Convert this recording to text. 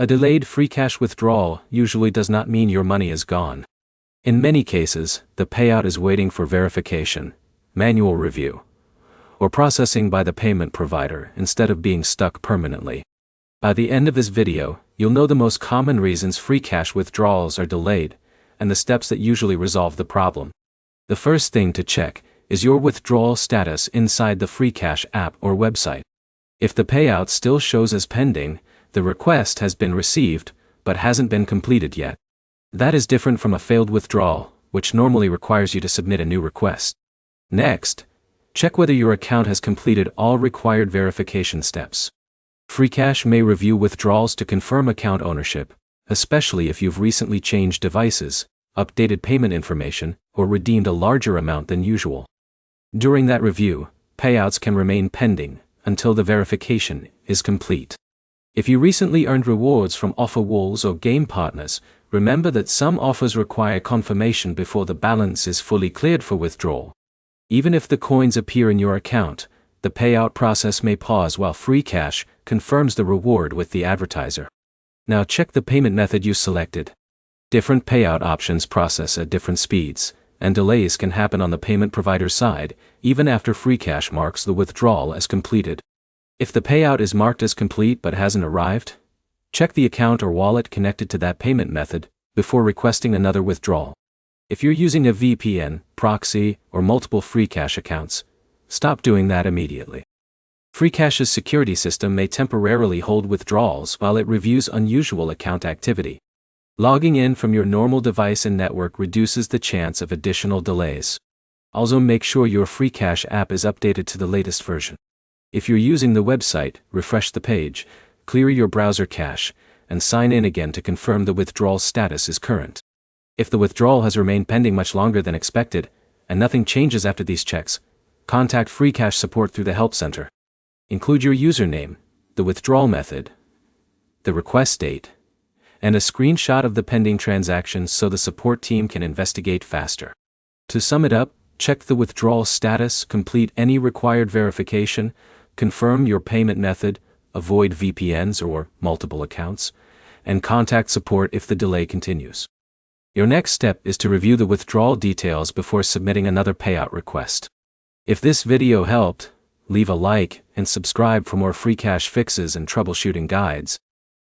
A delayed free cash withdrawal usually does not mean your money is gone. In many cases, the payout is waiting for verification, manual review, or processing by the payment provider instead of being stuck permanently. By the end of this video, you'll know the most common reasons free cash withdrawals are delayed, and the steps that usually resolve the problem. The first thing to check is your withdrawal status inside the Freecash app or website. If the payout still shows as pending, the request has been received, but hasn't been completed yet. That is different from a failed withdrawal, which normally requires you to submit a new request. Next, check whether your account has completed all required verification steps. Freecash may review withdrawals to confirm account ownership, especially if you've recently changed devices, updated payment information, or redeemed a larger amount than usual. During that review, payouts can remain pending until the verification is complete. If you recently earned rewards from offer walls or game partners, remember that some offers require confirmation before the balance is fully cleared for withdrawal. Even if the coins appear in your account, the payout process may pause while Freecash confirms the reward with the advertiser. Now check the payment method you selected. Different payout options process at different speeds, and delays can happen on the payment provider's side, even after Freecash marks the withdrawal as completed. If the payout is marked as complete but hasn't arrived, check the account or wallet connected to that payment method before requesting another withdrawal. If you're using a VPN, proxy, or multiple Freecash accounts, stop doing that immediately. Freecash's security system may temporarily hold withdrawals while it reviews unusual account activity. Logging in from your normal device and network reduces the chance of additional delays. Also, make sure your Freecash app is updated to the latest version. If you're using the website, refresh the page, clear your browser cache, and sign in again to confirm the withdrawal status is current. If the withdrawal has remained pending much longer than expected, and nothing changes after these checks, contact Freecash support through the Help Center. Include your username, the withdrawal method, the request date, and a screenshot of the pending transactions so the support team can investigate faster. To sum it up, check the withdrawal status, complete any required verification, confirm your payment method, avoid VPNs or multiple accounts, and contact support if the delay continues. Your next step is to review the withdrawal details before submitting another payout request. If this video helped, leave a like and subscribe for more Freecash fixes and troubleshooting guides.